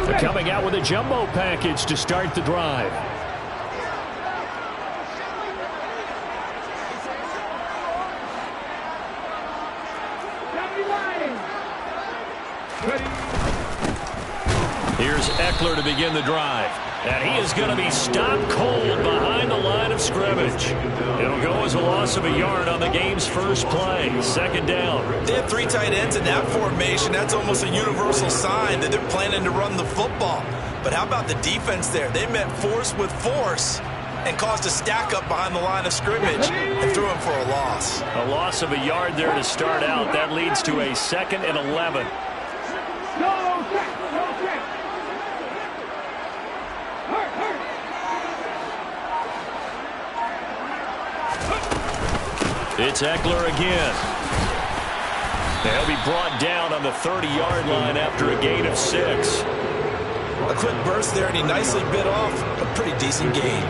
They're coming out with a jumbo package to start the drive. Here's Ekeler to begin the drive. And he is going to be stopped cold behind the line of scrimmage. It'll go as a loss of a yard on the game's first play. Second down. They have 3 tight ends in that formation. That's almost a universal sign that they're planning to run the football. But how about the defense there? They met force with force and caused a stack up behind the line of scrimmage and threw him for a loss. A loss of a yard there to start out. That leads to a 2nd and 11. It's Ekeler again. They'll be brought down on the 30-yard line after a gain of 6. A quick burst there, and he nicely bit off a pretty decent gain.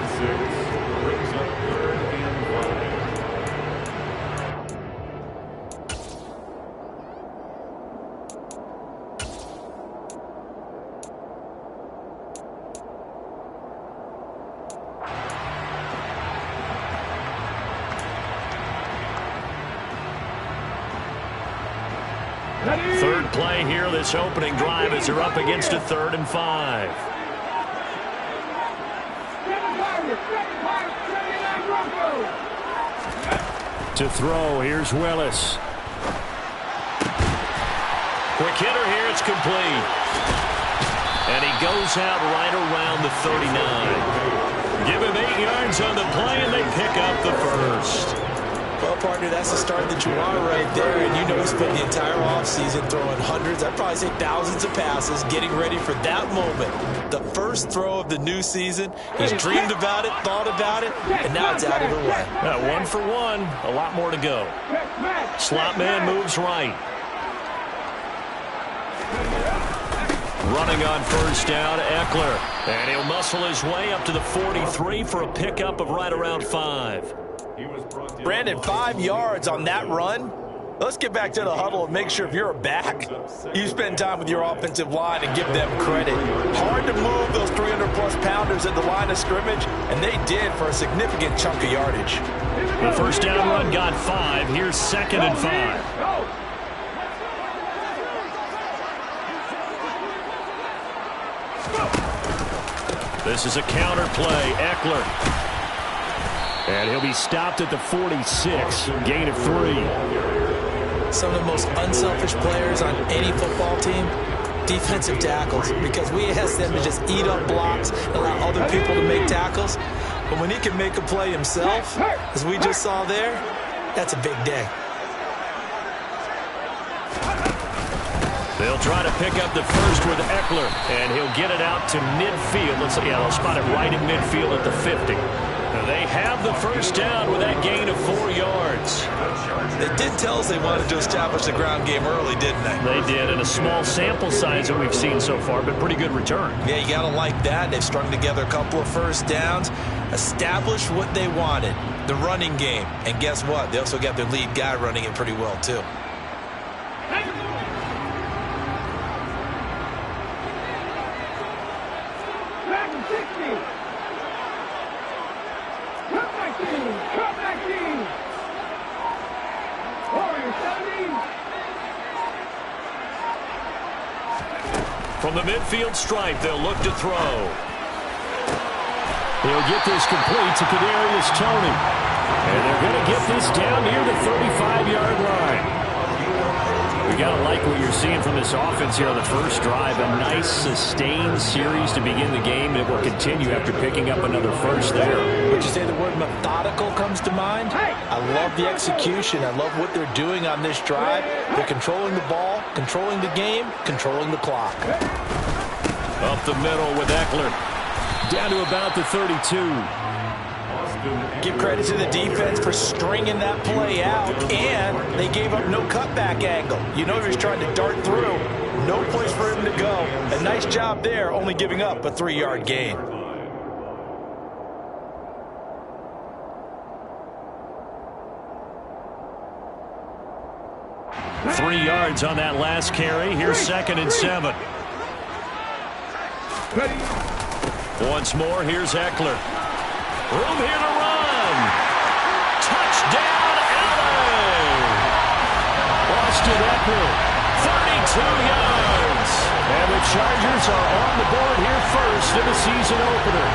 Third play here, this opening drive, as they're up against a 3rd and 5. To throw, here's Willis. Quick hitter here, it's complete. And he goes out right around the 39. Give him 8 yards on the play, and they pick up the first. Well, partner, that's the start that you want right there, and you know he spent the entire offseason throwing hundreds, I'd probably say thousands of passes, getting ready for that moment. The first throw of the new season. He's dreamed about it, thought about it, and now it's out of the way. 1 for 1, a lot more to go. Slot man moves right. Running on first down, Ekeler. And he'll muscle his way up to the 43 for a pickup of right around 5. Brandon, 5 yards on that run. Let's get back to the huddle and make sure if you're a back, you spend time with your offensive line and give them credit. Hard to move those 300-plus pounders at the line of scrimmage, and they did for a significant chunk of yardage. The first down run got 5. Here's 2nd and 5. This is a counter play. Ekeler. And he'll be stopped at the 46. Gain of 3. Some of the most unselfish players on any football team, defensive tackles, because we ask them to just eat up blocks and allow other people to make tackles. But when he can make a play himself, as we just saw there, that's a big day. They'll try to pick up the first with Ekeler, and he'll get it out to midfield. They'll spot it right in midfield at the 50. Now they have the first down with that gain of 4 yards. They did tell us they wanted to establish the ground game early, didn't they? They did, and a small sample size that we've seen so far, but pretty good return. Yeah, you got to like that. They've strung together a couple of first downs, established what they wanted, the running game. And guess what? They also got their lead guy running it pretty well, too. From the midfield stripe, they'll look to throw. He'll get this complete to Kadarius Toney. And they're going to get this down near the 35-yard line. We got to like what you're seeing from this offense here on the first drive. A nice, sustained series to begin the game, and it will continue after picking up another first there. Would you say the word methodical comes to mind? I love the execution. I love what they're doing on this drive. They're controlling the ball, controlling the game, controlling the clock. Up the middle with Ekeler. Down to about the 32. Give credit to the defense for stringing that play out, and they gave up no cutback angle. You know he was trying to dart through. No place for him to go. A nice job there, only giving up a 3-yard gain. "3 yards on that last carry. Here's 2nd and 7. Ready. Once more, here's Eckler. Room here to run. Touchdown, LA. Austin Eckler, 32 yards. And the Chargers are on the board here first in the season opener.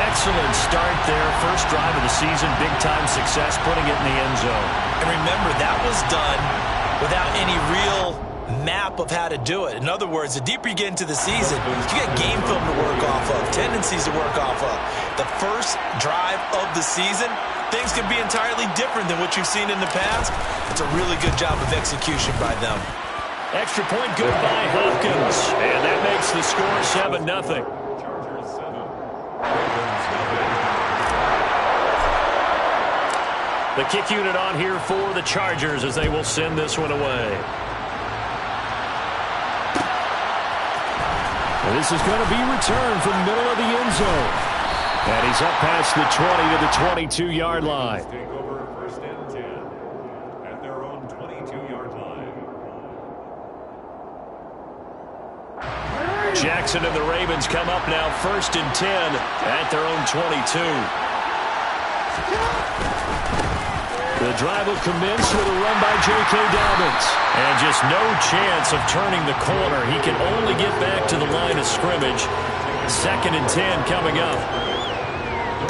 Excellent start there. First drive of the season. Big-time success, putting it in the end zone. And remember, that was done without any real map of how to do it. In other words, the deeper you get into the season, you get game film to work off of, tendencies to work off of. The first drive of the season, things can be entirely different than what you've seen in the past. It's a really good job of execution by them. Extra point good by Hopkins. And that makes the score 7-0. The kick unit on here for the Chargers as they will send this one away. And this is going to be returned from the middle of the end zone. And he's up past the 20 to the 22-yard line. Take over first and 10 at their own 22-yard line. Jackson and the Ravens come up now first and 10 at their own 22. The drive will commence with a run by J.K. Dobbins. And just no chance of turning the corner. He can only get back to the line of scrimmage. Second and 10 coming up.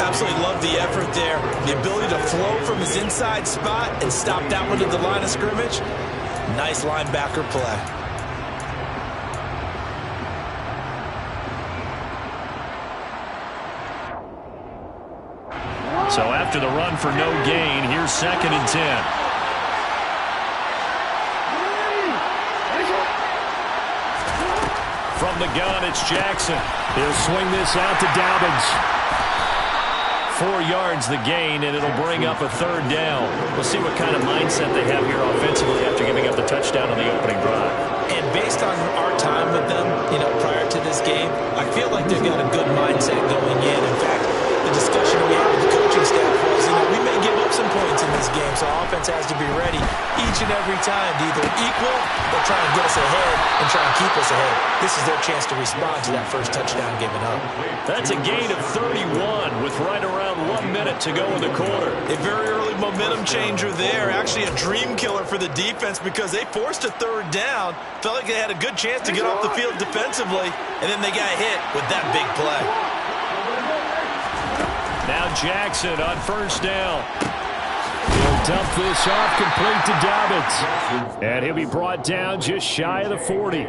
Absolutely love the effort there. The ability to flow from his inside spot and stop that one at the line of scrimmage. Nice linebacker play. So after the run for no gain, here's second and 10. From the gun, it's Jackson. He'll swing this out to Dobbins. 4 yards the gain, and it'll bring up a third down. We'll see what kind of mindset they have here offensively after giving up the touchdown on the opening drive. And based on our time with them, prior to this game, I feel like they've got a good mindset going in. In fact, the discussion we had with the coaching staff was, we may give up some points in this game, so offense has to be ready each and every time to either equal or try and get us ahead and try and keep us ahead. This is their chance to respond to that first touchdown given up. That's a gain of 31 with right around 1 minute to go in the quarter. A very early momentum changer there. Actually a dream killer for the defense because they forced a third down, felt like they had a good chance to get off the field defensively, and then they got hit with that big play. Now Jackson on first down. He'll dump this off complete to Dobbins. And he'll be brought down just shy of the 40.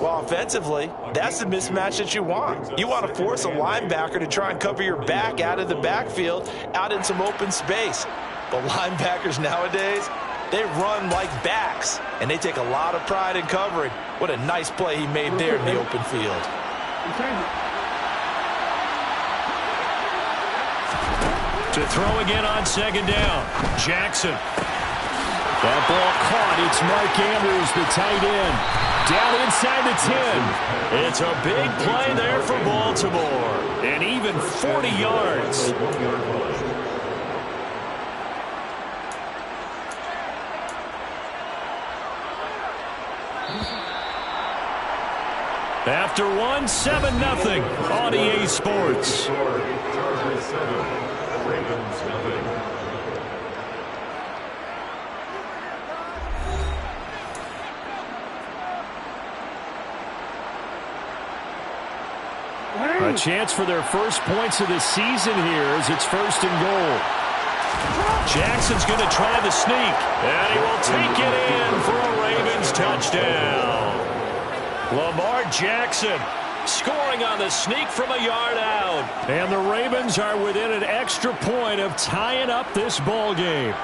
Well, offensively, that's the mismatch that you want. You want to force a linebacker to try and cover your back out of the backfield, out in some open space. But linebackers nowadays, they run like backs, and they take a lot of pride in covering. What a nice play he made there in the open field. To throw again on second down. Jackson. That ball caught. It's Mark Andrews, the tight end. Down inside the 10. It's a big play there for Baltimore. And even 40 yards. After one, 7-0 on EA Sports. Chargers 7, Ravens 0. A chance for their first points of the season here as it's first and goal. Jackson's going to try the sneak, and he will take it in for a Ravens touchdown. Lamar Jackson scoring on the sneak from a yard out. And the Ravens are within an extra point of tying up this ball game.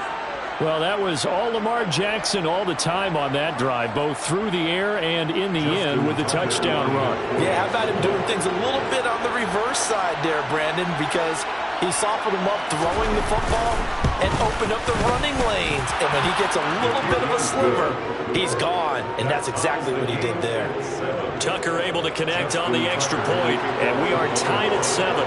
Well, that was all Lamar Jackson all the time on that drive, both through the air and in the end with the touchdown run. Yeah, how about him doing things a little bit on the reverse side there, Brandon, because he softened him up throwing the football and opened up the running lanes. And when he gets a little bit of a sliver, he's gone. And that's exactly what he did there. Tucker able to connect on the extra point, and we are tied at 7.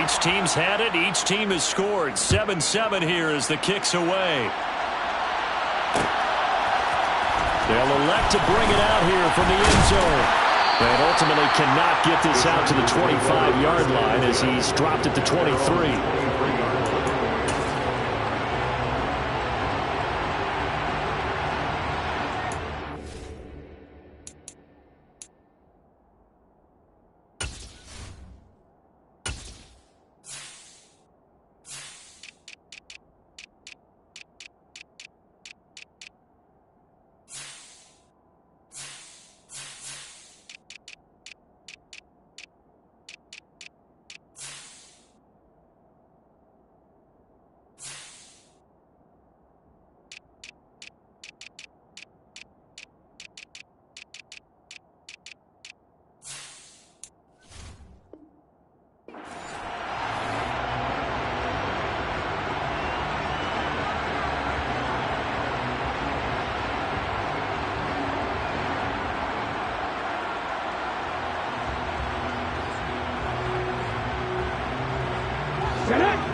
Each team's had it. Each team has scored. 7-7 here as the kick's away. They'll elect to bring it out here from the end zone. And ultimately cannot get this out to the 25-yard line as he's dropped at the 23.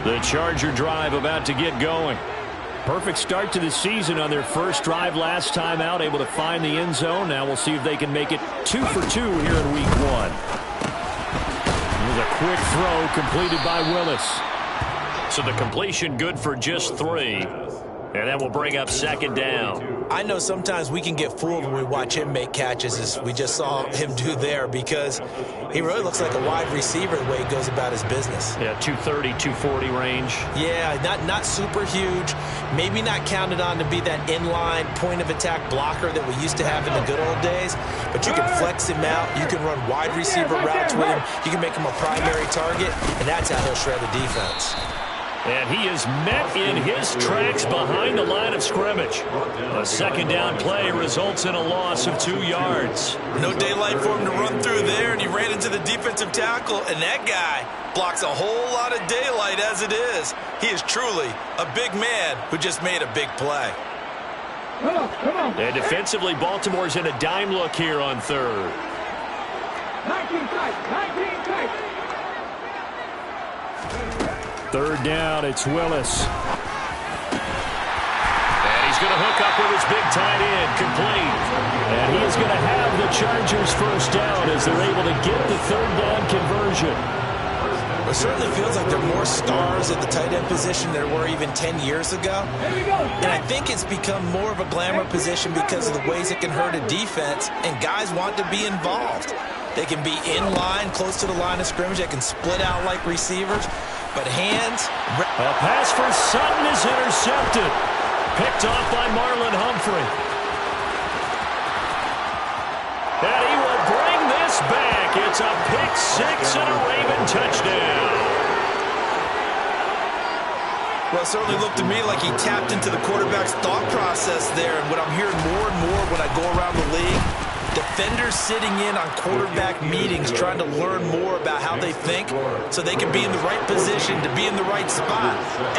The Charger drive about to get going. Perfect start to the season on their first drive last time out, able to find the end zone. Now we'll see if they can make it 2 for 2 here in week 1. With a quick throw completed by Willis. So the completion good for just 3. And that will bring up second down. I know sometimes we can get fooled when we watch him make catches, as we just saw him do there, because he really looks like a wide receiver the way he goes about his business. Yeah, 230, 240 range. Yeah, not super huge. Maybe not counted on to be that inline point-of-attack blocker that we used to have in the good old days, but you can flex him out. You can run wide receiver routes with him. You can make him a primary target, and that's how he'll shred the defense. And he is met in his tracks behind the line of scrimmage. A second down play results in a loss of 2 yards. No daylight for him to run through there, and he ran into the defensive tackle, and that guy blocks a whole lot of daylight as it is. He is truly a big man who just made a big play. Come on. And defensively, Baltimore's in a dime look here on third. 19 tight. Third down, it's Willis. And he's going to hook up with his big tight end, complete. And he is going to have the Chargers first down as they're able to get the third down conversion. It certainly feels like there are more stars at the tight end position than there were even 10 years ago. And I think it's become more of a glamour position because of the ways it can hurt a defense, and guys want to be involved. They can be in line, close to the line of scrimmage. They can split out like receivers. But hands. A pass for Sutton is intercepted. Picked off by Marlon Humphrey. And he will bring this back. It's a pick 6 and a Raven touchdown. Well, it certainly looked to me like he tapped into the quarterback's thought process there. And what I'm hearing more and more when I go around the league, defenders sitting in on quarterback meetings trying to learn more about how they think so they can be in the right position to be in the right spot,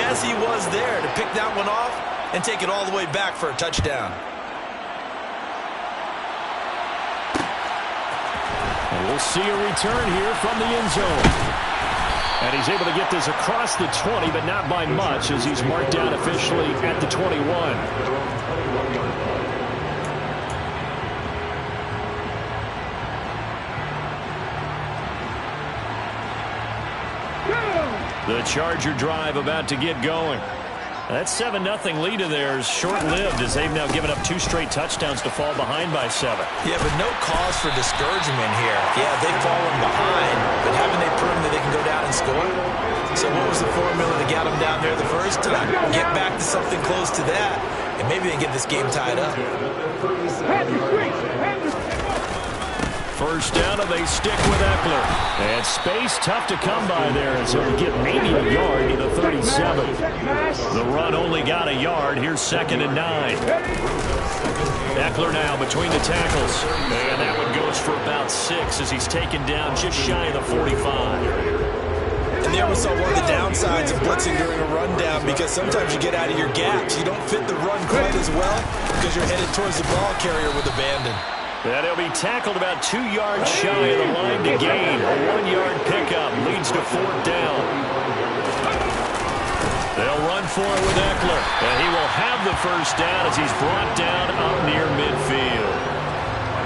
as he was there to pick that one off and take it all the way back for a touchdown. And we'll see a return here from the end zone. And he's able to get this across the 20, but not by much, as he's marked down officially at the 21. The Charger drive about to get going. That 7-0 lead of theirs short-lived as they've now given up 2 straight touchdowns to fall behind by 7. Yeah, but no cause for discouragement here. Yeah, they've fallen behind, but haven't they proven that they can go down and score? So what was the formula that got them down there the first time? Get back to something close to that, and maybe they get this game tied up. First down, and they stick with Eckler. And space tough to come by there as he'll get maybe a yard to the 37. The run only got a yard. Here's 2nd and 9. Eckler now between the tackles. And that one goes for about 6 as he's taken down just shy of the 45. And there we saw one of the downsides of blitzing during a rundown, because sometimes you get out of your gaps. You don't fit the run quite as well because you're headed towards the ball carrier with abandon. And he'll be tackled about 2 yards shy of the line to gain. A 1-yard pickup leads to 4th down. They'll run for it with Eckler. And he will have the first down as he's brought down up near midfield.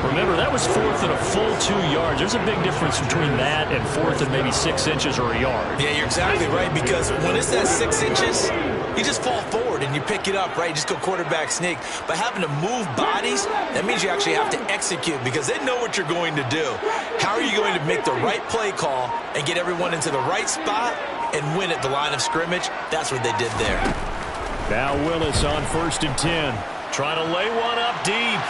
Remember, that was fourth and a full 2 yards. There's a big difference between that and fourth and maybe 6 inches or a yard. Yeah, you're exactly right, because when it's that 6 inches, you just fall forward and you pick it up, right? You just go quarterback sneak. But having to move bodies, that means you actually have to execute because they know what you're going to do. How are you going to make the right play call and get everyone into the right spot and win at the line of scrimmage? That's what they did there. Now Willis on 1st and 10. Trying to lay one up deep.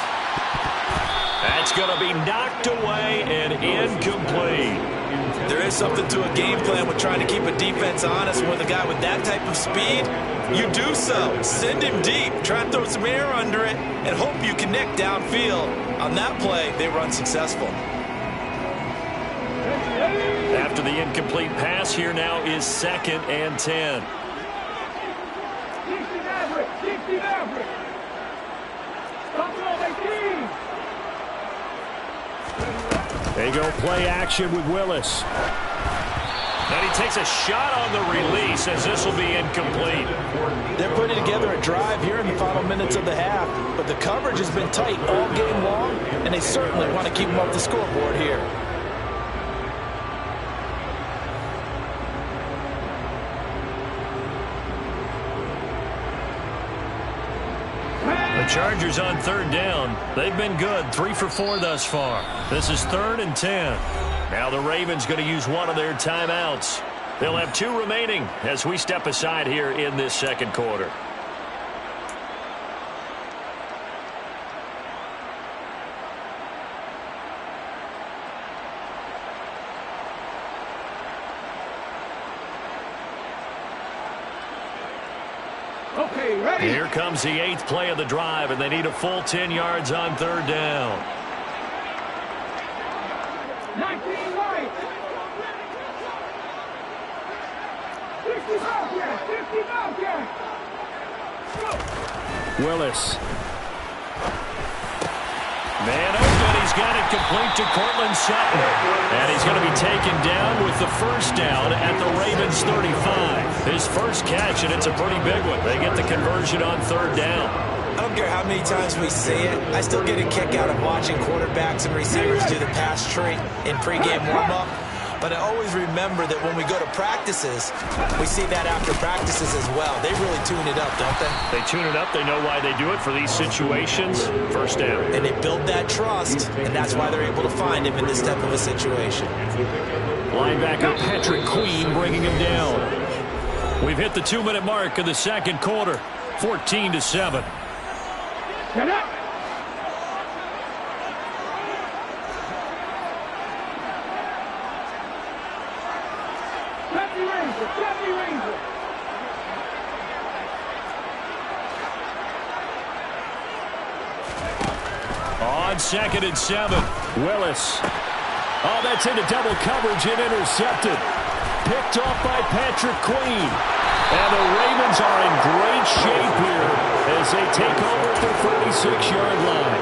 That's going to be knocked away and incomplete. There is something to a game plan with trying to keep a defense honest. With a guy with that type of speed, you do so. Send him deep. Try and throw some air under it and hope you connect downfield. On that play, they were unsuccessful. After the incomplete pass, here now is 2nd and 10. They go play action with Willis. And he takes a shot on the release as this will be incomplete. They're putting together a drive here in the final minutes of the half, but the coverage has been tight all game long, and they certainly want to keep them off the scoreboard here. The Chargers on 3rd down. They've been good, 3 for 4 thus far. This is 3rd and 10. Now the Ravens going to use one of their timeouts. They'll have 2 remaining as we step aside here in this 2nd quarter. Okay, ready. Here comes the 8th play of the drive, and they need a full 10 yards on 3rd down. 19 right. 50 Bobcat. 50 Bobcat. Willis. Man open. He's got it complete to Courtland Sutton. And he's going to be taken down with the first down at the Ravens 35. His first catch, and it's a pretty big one. They get the conversion on 3rd down. I don't care how many times we see it. I still get a kick out of watching quarterbacks and receivers do the pass tree in pregame warm-up. But I always remember that when we go to practices, we see that after practices as well. They really tune it up, don't they? They tune it up. They know why they do it for these situations. First down. And they build that trust, and that's why they're able to find him in this type of a situation. Linebacker Patrick Queen bringing him down. We've hit the 2-minute mark of the 2nd quarter. 14-7. Get up. On 2nd and 7, Willis. Oh, that's into double coverage and intercepted. Picked off by Patrick Queen. And the Ravens are in great shape here as they take over at their 36-yard line.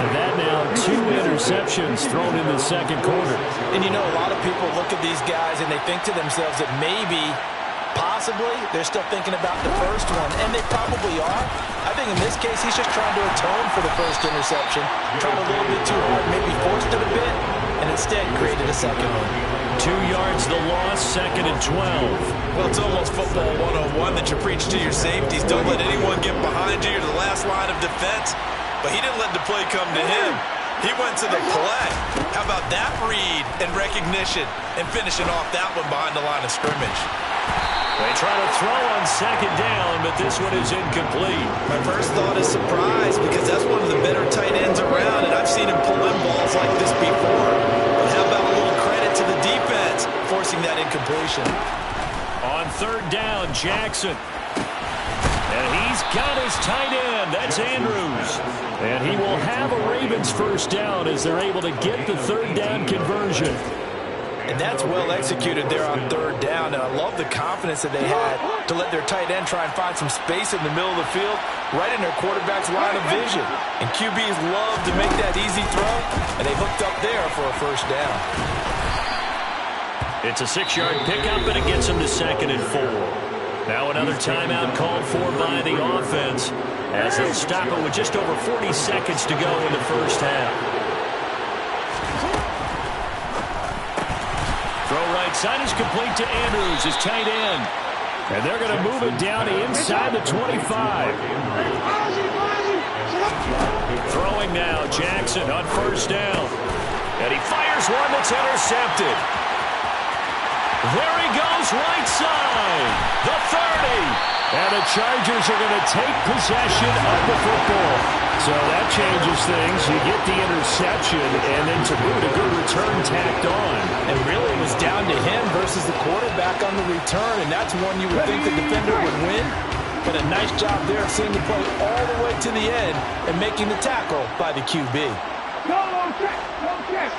And that now 2 interceptions thrown in the 2nd quarter. And you know, a lot of people look at these guys and they think to themselves that maybe, possibly, they're still thinking about the first one. And they probably are. I think in this case, he's just trying to atone for the first interception. Tried a little bit too hard, maybe forced it a bit, and instead created a second one. 2 yards the loss, 2nd and 12. Well, it's almost football 101 that you preach to your safeties. Don't let anyone get behind you. You're the last line of defense. But he didn't let the play come to him. He went to the play. How about that read and recognition and finishing off that one behind the line of scrimmage? They try to throw on 2nd down, but this one is incomplete. My first thought is surprise because that's one of the better tight ends around, and I've seen him pull in balls like this before. But how about a little credit to the defense forcing that incompletion? On 3rd down, Jackson. And he's got his tight end. That's Andrews. And he will have a Ravens first down as they're able to get the 3rd down conversion. And that's well executed there on 3rd down. And I love the confidence that they had to let their tight end try and find some space in the middle of the field, right in their quarterback's line of vision. And QBs love to make that easy throw, and they hooked up there for a first down. It's a 6-yard pickup, and it gets them to 2nd and 4. Now another timeout called for by the offense as they'll stop it with just over 40 seconds to go in the first half. Throw right side is complete to Andrews, his tight end. And they're going to move it down to inside the 25. Throwing now, Jackson on first down. And he fires one that's intercepted. There he goes, right side, the 30. And the Chargers are going to take possession of the football. So that changes things. You get the interception, and then to boot, a good return tacked on. And really, it was down to him versus the quarterback on the return, and that's one you would think the defender would win. But a nice job there of seeing the play all the way to the end and making the tackle by the QB. Go, check, go, check.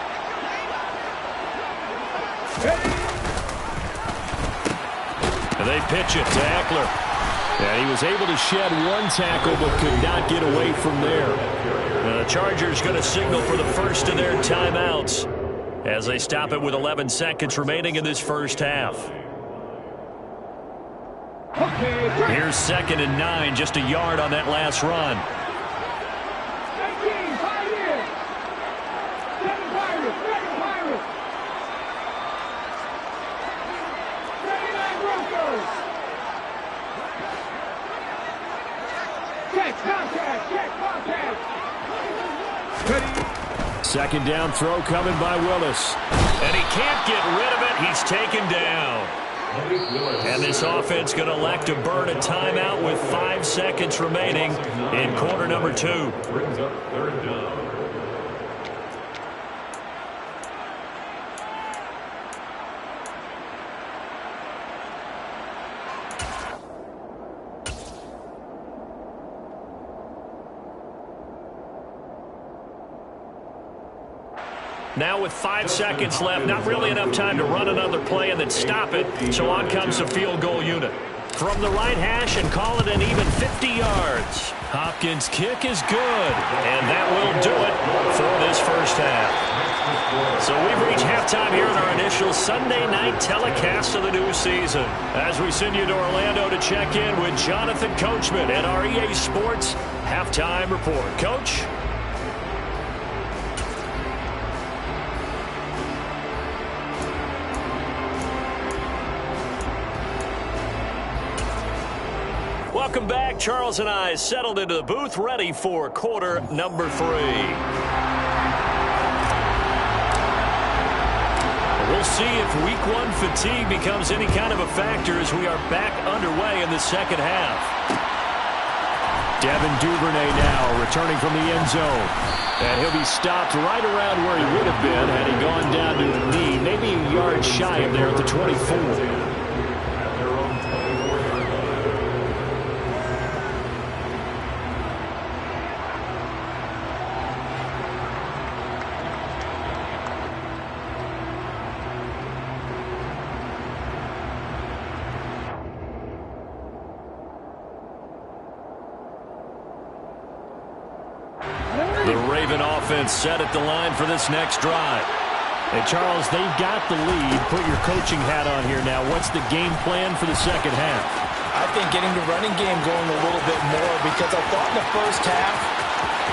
And they pitch it to Eckler. And he was able to shed one tackle but could not get away from there. And the Chargers going to signal for the first of their timeouts as they stop it with 11 seconds remaining in this first half. Here's 2nd and 9, just a yard on that last run. 19, Pioneers. 7 Pirates, 7 Pirates. 39 Broncos. Check, contact, check, contact. Second down throw coming by Willis. And he can't get rid of it. He's taken down. And this offense going to elect to burn a timeout with 5 seconds remaining in quarter number 2. Brings up 3rd down. Now with 5 seconds left, not really enough time to run another play and then stop it. So on comes the field goal unit. From the right hash and call it an even 50 yards. Hopkins' kick is good. And that will do it for this first half. So we've reached halftime here in our initial Sunday night telecast of the new season. As we send you to Orlando to check in with Jonathan Coachman at our EA Sports Halftime Report. Coach? Welcome back. Charles and I settled into the booth, ready for quarter number 3. We'll see if week 1 fatigue becomes any kind of a factor as we are back underway in the second half. Devin Duvernay now returning from the end zone. And he'll be stopped right around where he would have been had he gone down to the knee, maybe a yard shy of there at the 24. Set at the line for this next drive. And Charles, they've got the lead. Put your coaching hat on here now. What's the game plan for the second half? I think getting the running game going a little bit more, because I thought in the first half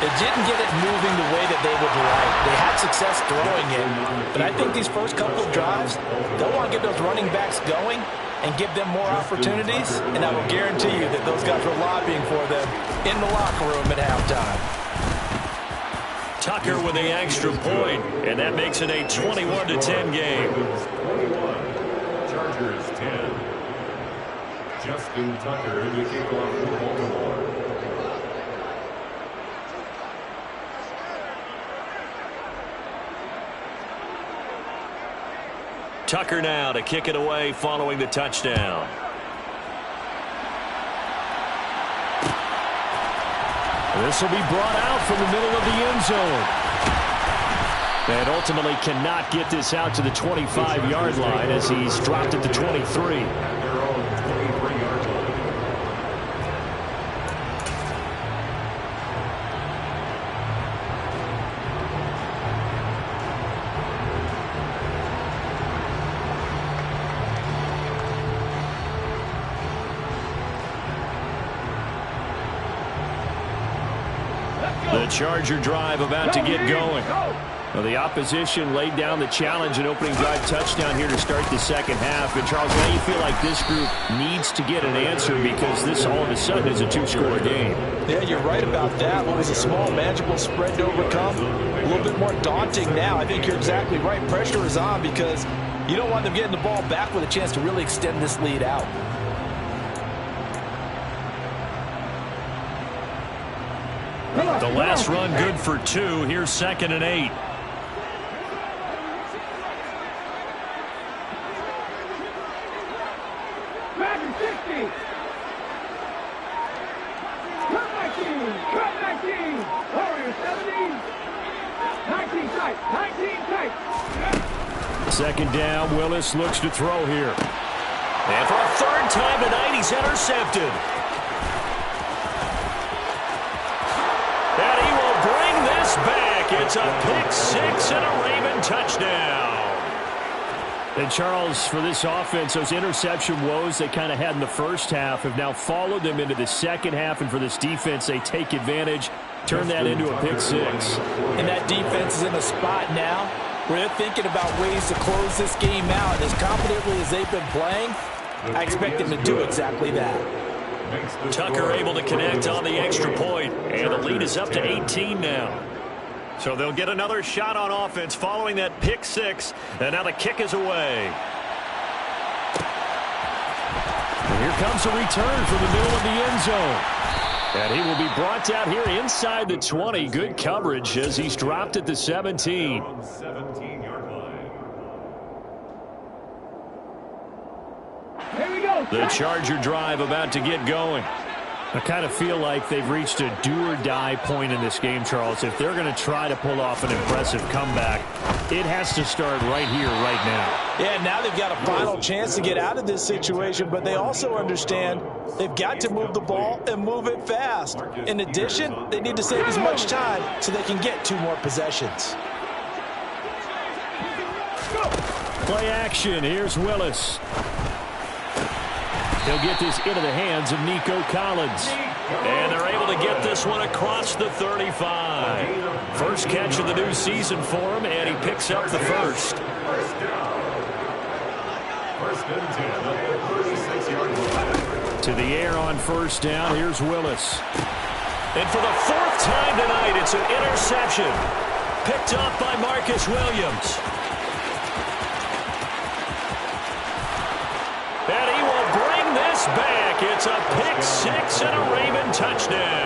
it didn't get it moving the way that they would like. They had success throwing it, but I think these first couple of drives, they'll want to get those running backs going and give them more opportunities, and I will guarantee you that those guys were lobbying for them in the locker room at halftime. Tucker with the extra point, and that makes it a 21-10 game. 21, Chargers 10. Justin Tucker in the kickoff for Baltimore. Tucker now to kick it away following the touchdown. This will be brought out from the middle of the end zone. And ultimately cannot get this out to the 25-yard line as he's dropped at the 23. The Charger drive about to get going. Well, the opposition laid down the challenge and opening drive touchdown here to start the second half. And, Charles, now you feel like this group needs to get an answer because this all of a sudden is a two-score game. Yeah, you're right about that. What was a small, manageable spread to overcome, a little bit more daunting now. I think you're exactly right. Pressure is on because you don't want them getting the ball back with a chance to really extend this lead out. The last run good for 2. Here's 2nd and 8. Back and 60. Cut 19. Warriors 17. 19 tight. 19 tight. 2nd down. Willis looks to throw here. And for a 3rd time tonight, he's intercepted. And he will bring this back. It's a pick 6 and a Raven touchdown. And, Charles, for this offense, those interception woes they kind of had in the first half have now followed them into the second half. And for this defense, they take advantage, turn that into a pick 6. And that defense is in a spot now where they're thinking about ways to close this game out. As confidently as they've been playing, I expect them to do exactly that. Tucker able to connect on the extra point, and the lead is up to 18 now. So they'll get another shot on offense following that pick 6, and now the kick is away. And here comes a return from the middle of the end zone. And he will be brought down here inside the 20. Good coverage as he's dropped at the 17. From 17-yard line. Here we go. The Charger drive about to get going. I kind of feel like they've reached a do-or-die point in this game, Charles. If they're going to try to pull off an impressive comeback, it has to start right here, right now. Yeah, now they've got a final chance to get out of this situation, but they also understand they've got to move the ball and move it fast. In addition, they need to save as much time so they can get 2 more possessions. Play action. Here's Willis. He'll get this into the hands of Nico Collins. And they're able to get this one across the 35. First catch of the new season for him, and he picks up the first. First and 10 at the 36-yard line. To the air on first down. Here's Willis. And for the 4th time tonight, it's an interception. Picked up by Marcus Williams. And he will bring this back. It's a pick 6 and a Raven touchdown.